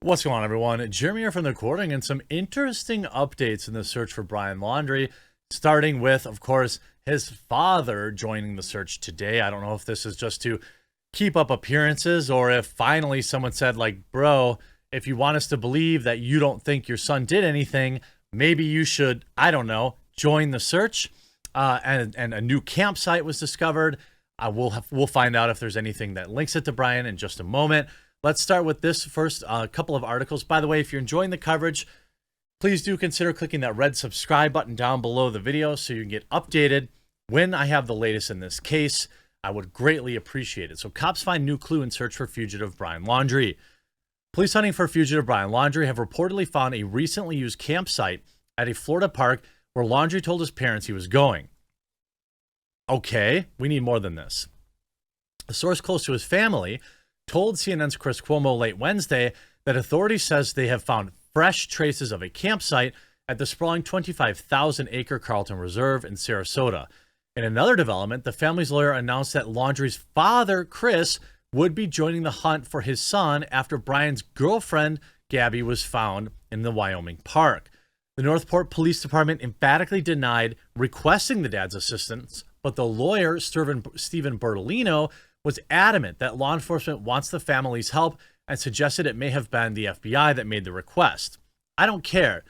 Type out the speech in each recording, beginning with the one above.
What's going on, everyone? Jeremy here from the recording, and some interesting updates in the search for Brian Laundrie, starting with, of course, his father joining the search today. I don't know if this is just to keep up appearances or if finally someone said, like, bro, if you want us to believe that you don't think your son did anything, maybe you should, I don't know, join the search. And a new campsite was discovered. We'll find out if there's anything that links it to Brian in just a moment. Let's start with this first, couple of articles. By the way, if you're enjoying the coverage, please do consider clicking that red subscribe button down below the video so you can get updated when I have the latest in this case. I would greatly appreciate it. So cops find new clue in search for fugitive Brian Laundrie. Police hunting for fugitive Brian Laundrie have reportedly found a recently used campsite at a Florida park where Laundrie told his parents he was going. Okay, we need more than this. A source close to his family told CNN's Chris Cuomo late Wednesday that authorities says they have found fresh traces of a campsite at the sprawling 25,000-acre Carlton Reserve in Sarasota. In another development, the family's lawyer announced that Laundrie's father, Chris, would be joining the hunt for his son after Brian's girlfriend, Gabby, was found in the Wyoming park. The Northport Police Department emphatically denied requesting the dad's assistance, but the lawyer, Stephen Bertolino, was adamant that law enforcement wants the family's help and suggested it may have been the FBI that made the request. I don't care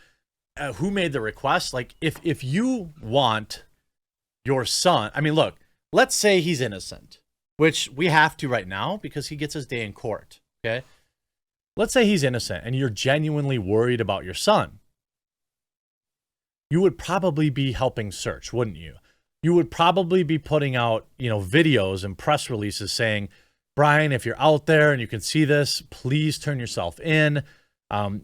who made the request. Like, if you want your son, I mean, look, let's say he's innocent, which we have to right now because he gets his day in court, okay? Let's say he's innocent and you're genuinely worried about your son. You would probably be helping search, wouldn't you? You would probably be putting out, videos and press releases saying, Brian, if you're out there and you can see this, please turn yourself in.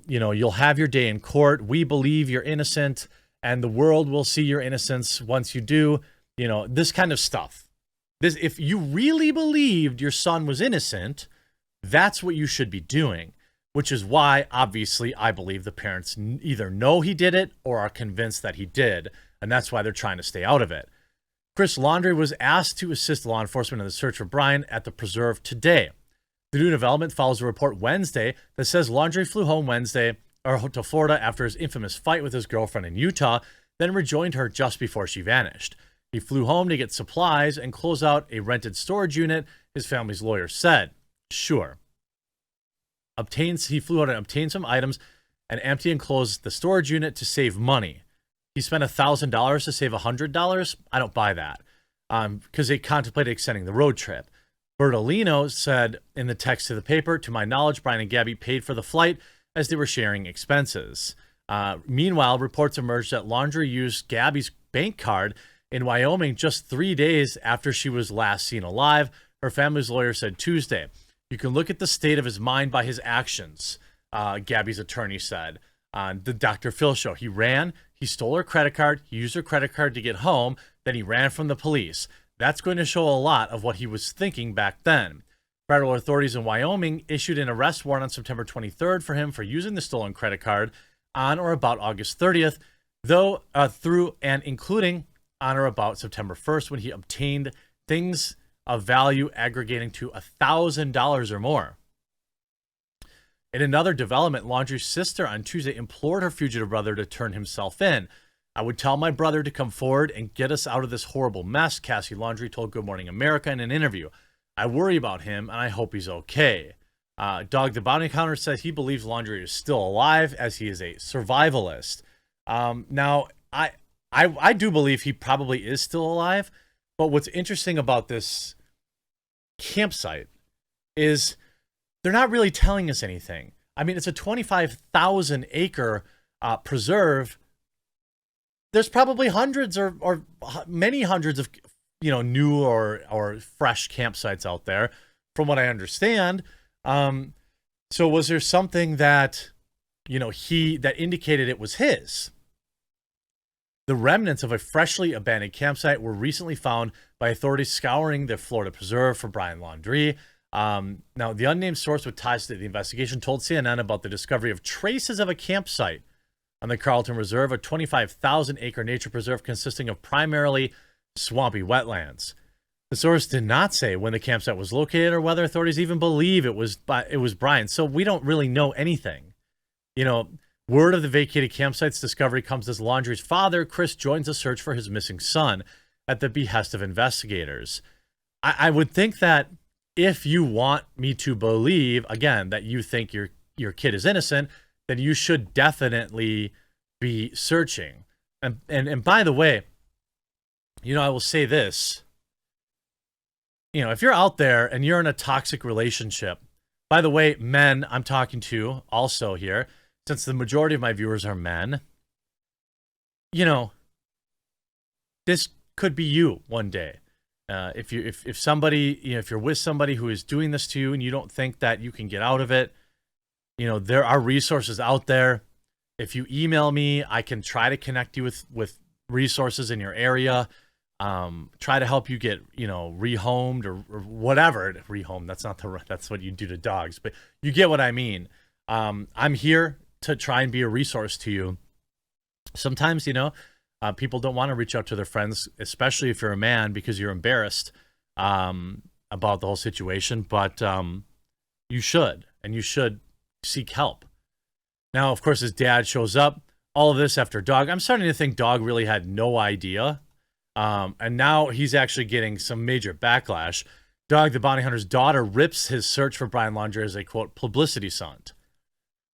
You'll have your day in court. We believe you're innocent and the world will see your innocence once you do, this kind of stuff. If you really believed your son was innocent, that's what you should be doing, which is why, obviously, I believe the parents either know he did it or are convinced that he did. And that's why they're trying to stay out of it. Chris Laundrie was asked to assist law enforcement in the search for Brian at the preserve today. The new development follows a report Wednesday that says Laundrie flew home to Florida after his infamous fight with his girlfriend in Utah, then rejoined her just before she vanished. He flew home to get supplies and close out a rented storage unit, his family's lawyer said. Sure. He flew out and obtained some items and emptied and closed the storage unit to save money. He spent $1,000 to save $100. I don't buy that because they contemplated extending the road trip. Bertolino said in the text to the paper, to my knowledge, Brian and Gabby paid for the flight as they were sharing expenses. Meanwhile, reports emerged that Laundrie used Gabby's bank card in Wyoming just 3 days after she was last seen alive. Her family's lawyer said Tuesday. You can look at the state of his mind by his actions, Gabby's attorney said on the Dr. Phil show. He ran. He stole her credit card. He used her credit card to get home. Then he ran from the police. That's going to show a lot of what he was thinking back then. Federal authorities in Wyoming issued an arrest warrant on September 23rd for him for using the stolen credit card on or about August 30th, through and including on or about September 1st when he obtained things of value aggregating to $1,000 or more. In another development, Laundrie's sister on Tuesday implored her fugitive brother to turn himself in. I would tell my brother to come forward and get us out of this horrible mess, Cassie Laundrie told Good Morning America in an interview. I worry about him, and I hope he's okay. Dog the Bounty Counter says he believes Laundrie is still alive as he is a survivalist. Now, I do believe he probably is still alive, but what's interesting about this campsite is they're not really telling us anything. I mean, it's a 25,000-acre preserve. There's probably hundreds or many hundreds of, new or fresh campsites out there, from what I understand. So was there something that, that indicated it was his? The remnants of a freshly abandoned campsite were recently found by authorities scouring the Florida preserve for Brian Laundrie. Now, the unnamed source with ties to the investigation told CNN about the discovery of traces of a campsite on the Carlton Reserve, a 25,000-acre nature preserve consisting of primarily swampy wetlands. The source did not say when the campsite was located or whether authorities even believe it was Brian. So we don't really know anything. You know, word of the vacated campsite's discovery comes as Laundrie's father, Chris, joins the search for his missing son at the behest of investigators. I would think that if you want me to believe, again, that you think your kid is innocent, then you should definitely be searching. And by the way, you know, I will say this. You know, if you're out there and you're in a toxic relationship, by the way, men I'm talking to also here, since the majority of my viewers are men, you know, this could be you one day. If somebody, you know, if you're with somebody who is doing this to you and you don't think that you can get out of it, you know, there are resources out there. If you email me, I can try to connect you with resources in your area. Try to help you get, you know, rehomed or whatever. Rehomed, that's what you do to dogs, but you get what I mean. I'm here to try and be a resource to you. Sometimes, you know, people don't want to reach out to their friends, especially if you're a man, because you're embarrassed about the whole situation. But you should, and you should seek help. Now, of course, his dad shows up. All of this after Dog. I'm starting to think Dog really had no idea. And now he's actually getting some major backlash. Dog, the bounty hunter's daughter, rips his search for Brian Laundrie as a, quote, publicity stunt.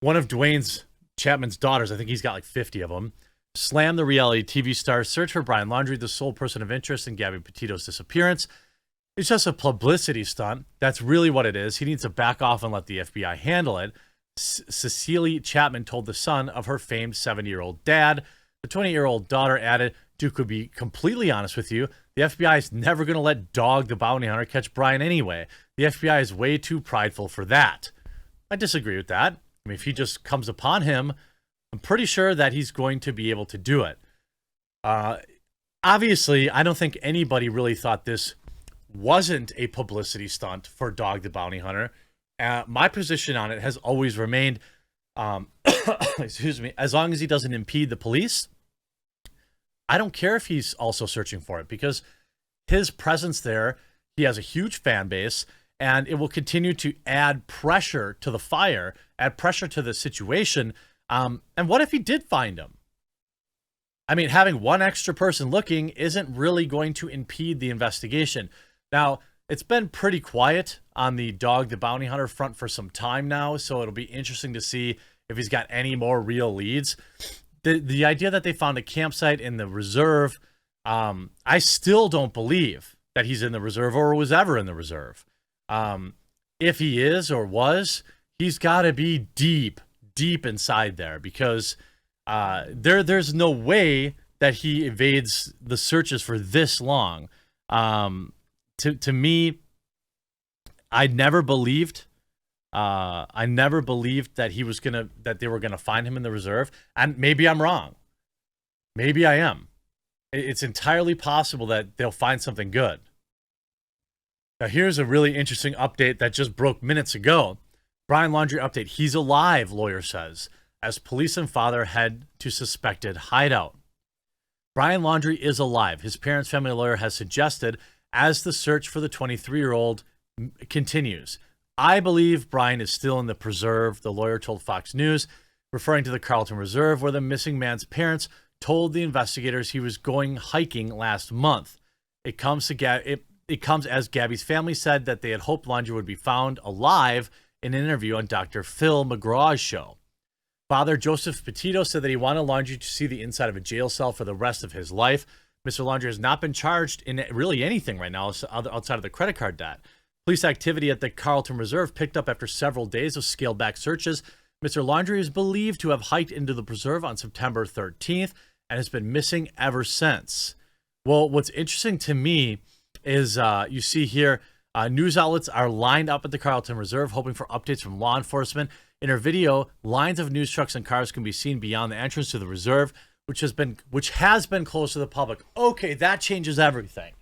One of Dwayne Chapman's daughters, I think he's got like 50 of them, slammed the reality TV star's search for Brian Laundrie, the sole person of interest in Gabby Petito's disappearance. It's just a publicity stunt. That's really what it is. He needs to back off and let the FBI handle it. Cecily Chapman told The Sun of her famed 70-year-old dad. The 20-year-old daughter added, "To be completely honest with you, the FBI is never going to let Dog the bounty hunter catch Brian anyway. The FBI is way too prideful for that." I disagree with that. I mean, if he just comes upon him, I'm pretty sure that he's going to be able to do it. Obviously, I don't think anybody really thought this wasn't a publicity stunt for Dog the bounty hunter. My position on it has always remained, excuse me, as long as he doesn't impede the police, I don't care if he's also searching for it, because his presence there, he has a huge fan base, and it will continue to add pressure to the fire, add pressure to the situation. And what if he did find him? I mean, having one extra person looking isn't really going to impede the investigation. Now, it's been pretty quiet on the Dog the bounty hunter front for some time now, so it'll be interesting to see if he's got any more real leads. The idea that they found a campsite in the reserve, I still don't believe that he's in the reserve or was ever in the reserve. If he is or was, he's got to be deep inside there, because there's no way that he evades the searches for this long. To me, I never believed that they were gonna find him in the reserve. And maybe I'm wrong. Maybe I am. It's entirely possible that they'll find something good. Now, here's a really interesting update that just broke minutes ago. Brian Laundrie update. He's alive, lawyer says, as police and father head to suspected hideout. Brian Laundrie is alive, his parents' family lawyer has suggested, as the search for the 23-year-old continues. "I believe Brian is still in the preserve," the lawyer told Fox News, referring to the Carlton Reserve, where the missing man's parents told the investigators he was going hiking last month. It comes as Gabby's family said that they had hoped Laundrie would be found alive in an interview on Dr. Phil McGraw's show. Father Joseph Petito said that he wanted Laundrie to see the inside of a jail cell for the rest of his life. Mr. Laundrie has not been charged in really anything right now outside of the credit card debt. Police activity at the Carlton Reserve picked up after several days of scaled-back searches. Mr. Laundrie is believed to have hiked into the preserve on September 13th and has been missing ever since. Well, what's interesting to me is you see here, news outlets are lined up at the Carlton Reserve hoping for updates from law enforcement. In her video, lines of news trucks and cars can be seen beyond the entrance to the reserve, which has been closed to the public. Okay, that changes everything.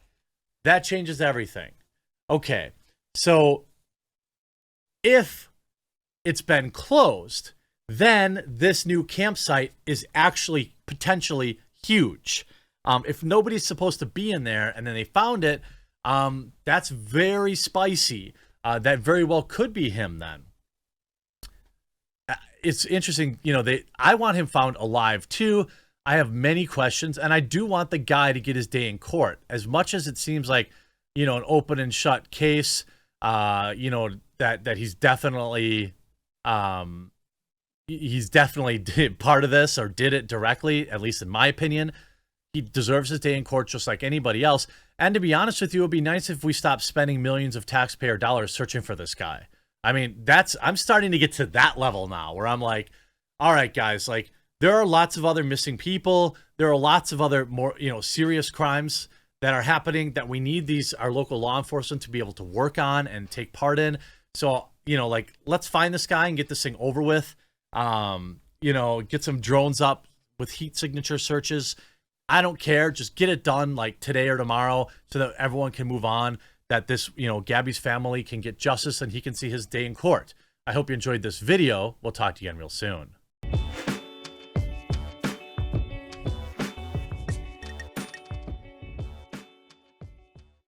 That changes everything. Okay, so if it's been closed, then this new campsite is actually potentially huge. If nobody's supposed to be in there and then they found it, That's very spicy. That very well could be him then. It's interesting, you know, I want him found alive too. I have many questions, and I do want the guy to get his day in court. As much as it seems like, you know, an open and shut case, you know, that he's definitely did part of this or did it directly, at least in my opinion. He deserves his day in court just like anybody else. And to be honest with you, it would be nice if we stopped spending millions of taxpayer dollars searching for this guy. I mean, I'm starting to get to that level now where I'm like, all right, guys, like there are lots of other missing people. There are lots of other more, you know, serious crimes that are happening that we need our local law enforcement to be able to work on and take part in. So, you know, like, let's find this guy and get this thing over with. You know, get some drones up with heat signature searches. I don't care. Just get it done like today or tomorrow so that everyone can move on, that this, you know, Gabby's family can get justice and he can see his day in court. I hope you enjoyed this video. We'll talk to you again real soon.